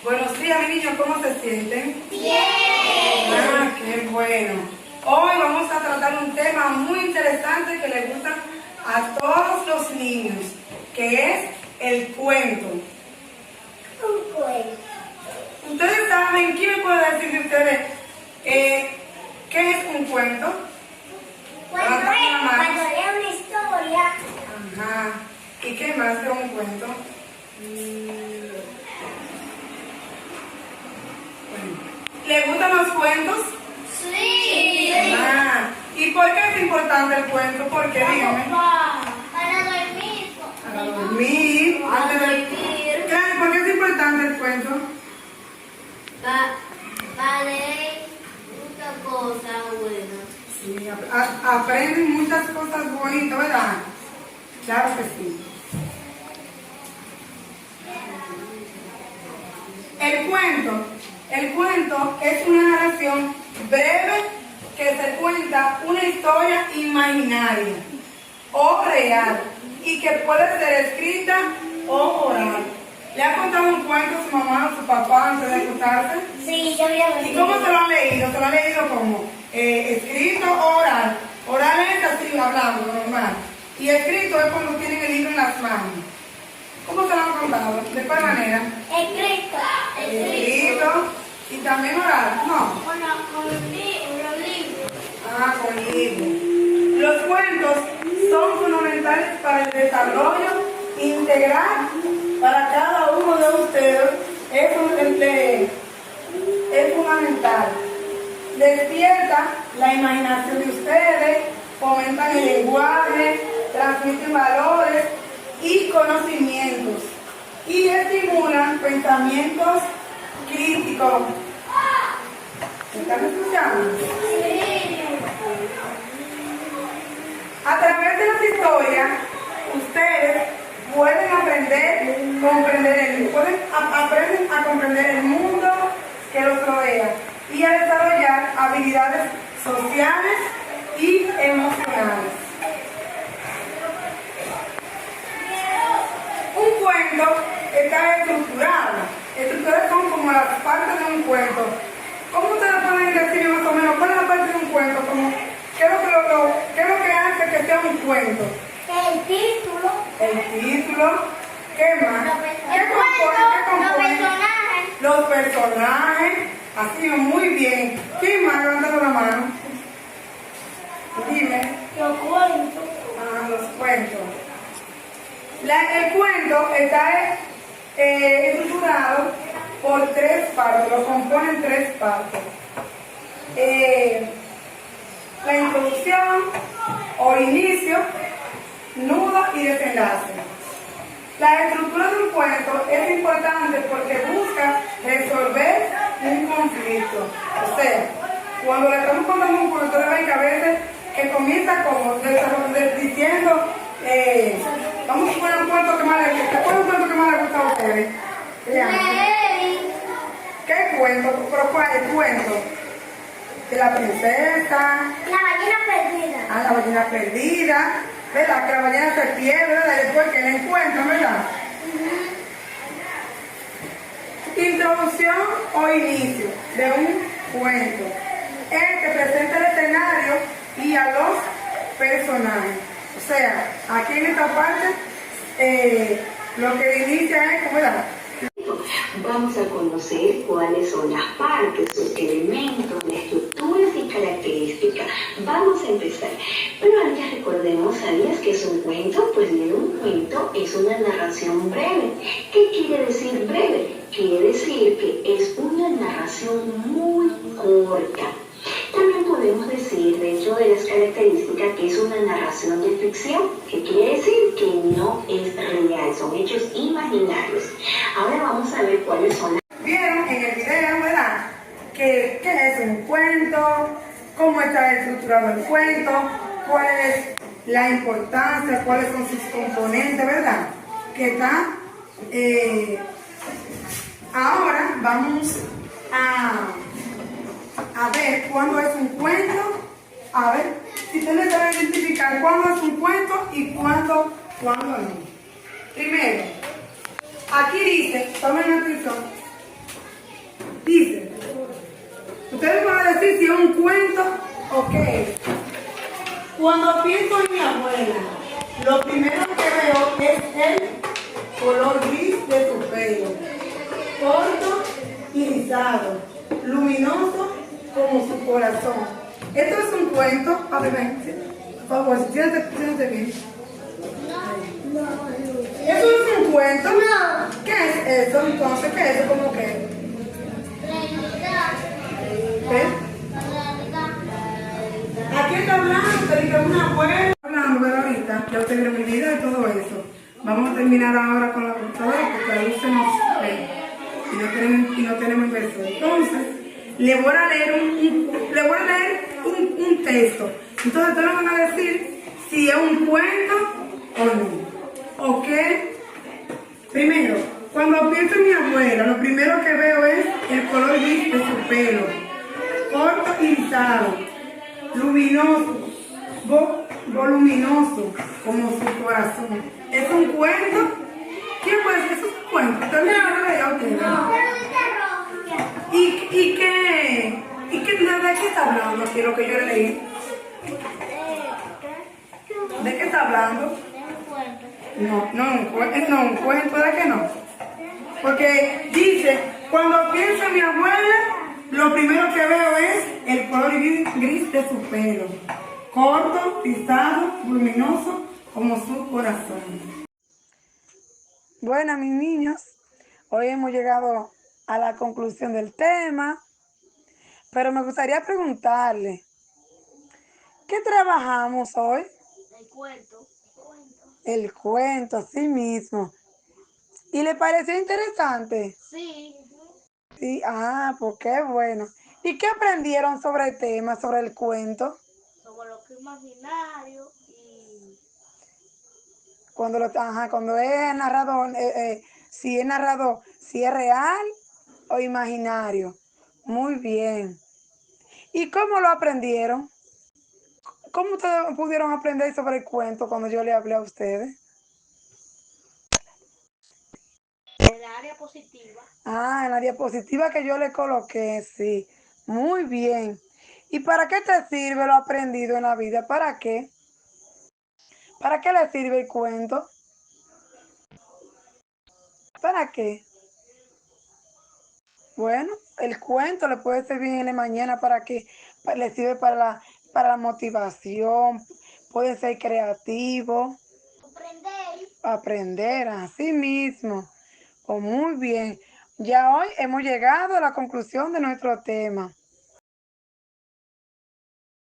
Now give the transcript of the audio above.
Buenos días, mi niños, ¿cómo se sienten? Bien. Ah, qué bueno. Hoy vamos a tratar un tema muy interesante que le gusta a todos los niños, que es el cuento. Un cuento. Ustedes saben, ¿quién me puede decir de ustedes qué es un cuento? Cuando leo una historia. Ajá. ¿Y qué más que un cuento? ¿Le gustan los cuentos? Sí. Ah, ¿y por qué es importante el cuento? ¿Por qué? Dígame. Para dormir. Para dormir. Antes de... Claro, ¿por qué es importante el cuento? Para leer muchas cosas buenas. Sí, aprenden muchas cosas bonitas, ¿verdad? Claro que sí. El cuento es una narración breve que se cuenta una historia imaginaria o real y que puede ser escrita o oral. ¿Le ha contado un cuento a su mamá o su papá antes de acostarse? Sí, yo había ¿Y cómo se lo han leído? ¿Se lo han leído como escrito o oral? Oral es así, hablando, normal. Y escrito es cuando tienen el libro en las manos. ¿Cómo se lo han contado? ¿De cuál manera? Escrito. Escrito. ¿Y también oral? No. Con los libros. Ah, con libros. Los cuentos son fundamentales para el desarrollo integral para cada uno de ustedes. Es fundamental. Despierta la imaginación de ustedes, fomentan el lenguaje, transmiten valores y conocimientos y estimulan pensamientos críticos. ¿Me están escuchando? A través de las historias, ustedes pueden aprender a comprender el mundo que los rodea y a desarrollar habilidades sociales y emocionales. Un cuento está estructurado. Estructuradas son como las partes de un cuento. ¿Cómo ustedes pueden decir más o menos cuál es la parte de un cuento? ¿Qué es lo que hace que sea un cuento? El título. El título. ¿Qué más? El cuento. Los personajes. Los personajes. Así, muy bien. ¿Quién más? Levántalo la mano. Dime. Los cuentos. Ah, los cuentos. El cuento está estructurado por tres partes, lo componen tres partes. La introducción o inicio, nudo y desenlace. La estructura de un cuento es importante porque busca resolver un conflicto. O sea, cuando le estamos contando un cuento, deben que a veces que comienza como diciendo, vamos a poner un cuento que más le gusta. ¿Cuál es un cuento que más le gusta a ustedes? ¿Qué cuento? ¿Pero cuál es el cuento? De la princesa. La ballena perdida. Ah, la ballena perdida. ¿Verdad? Que la ballena se pierde, ¿verdad? Y después que la encuentran, ¿verdad? Introducción o inicio de un cuento. Que presenta el escenario y a los personajes. O sea, aquí en esta parte, lo que inicia es, ¿verdad? Vamos a conocer cuáles son las partes, sus elementos, las estructuras y características. Vamos a empezar. Pero antes recordemos, ¿sabías qué es un cuento? Pues bien, un cuento es una narración breve. ¿Qué quiere decir breve? Quiere decir que es una narración muy corta. También podemos decir dentro de las características que es una narración de ficción, que quiere decir que no es real, son hechos imaginarios. Ahora vamos a ver cuáles son las... Vieron en el video, ¿verdad? ¿Qué es un cuento? ¿Cómo está estructurado el cuento? ¿Cuál es la importancia? ¿Cuáles son sus componentes, verdad? Que está... ahora vamos a ver cuándo es un cuento. A ver, si ustedes saben identificar cuándo es un cuento y cuándo no. Primero, aquí dice, tomen atención, Dice, ustedes van a decir si es un cuento o qué es. Cuando pienso en mi abuela, lo primero que veo es el color gris de su pelo, corto y rizado, luminoso como su corazón. Esto es un cuento. A ver, ven, por favor, siéntate bien. ¿Eso es un cuento? No. ¿Qué es eso entonces? ¿Qué es eso? ¿Cómo qué? ¿Eh? Aquí está hablando, te digo una abuela. Hablando, pero ahorita, ya usted vieron mi vida y todo eso. Vamos a terminar ahora con la computadora porque la luz se nos ve y no tenemos inversión. Entonces, le voy a leer un texto. Entonces, ustedes van a decir si es un cuento o no. ¿Ok? Primero, cuando pienso en mi abuela, lo primero que veo es el color gris de su pelo, corto y rizado, luminoso, voluminoso, como su corazón. ¿Es un cuento? ¿Quién puede decir? ¿Eso es un cuento? ¿Ustedes me van a leer a ustedes? ¿Y qué? ¿De qué está hablando aquí lo que yo leí? ¿De qué está hablando? No, un cuento, ¿de qué no? Porque dice, cuando pienso en mi abuela, lo primero que veo es el color gris de su pelo, corto, rizado, luminoso, como su corazón. Bueno, mis niños, hoy hemos llegado a la conclusión del tema, pero me gustaría preguntarle, ¿qué trabajamos hoy? El cuento. El cuento, así mismo. ¿Y le pareció interesante? Sí. Sí, pues qué bueno. ¿Y qué aprendieron sobre el tema, sobre el cuento? Sobre lo que es imaginario y Cuando es narrado, si es narrado, si es real o imaginario. Muy bien. ¿Y cómo lo aprendieron? ¿Cómo ustedes pudieron aprender sobre el cuento cuando yo le hablé a ustedes? el área positiva. En la diapositiva que yo le coloqué, sí. Muy bien. ¿Y para qué te sirve lo aprendido en la vida? ¿Para qué? ¿Para qué le sirve el cuento? ¿Para qué? Bueno, el cuento le puede servir en la mañana para que le sirve para la motivación, puede ser creativo, Aprender. aprender así mismo. Pues muy bien. Ya hoy hemos llegado a la conclusión de nuestro tema.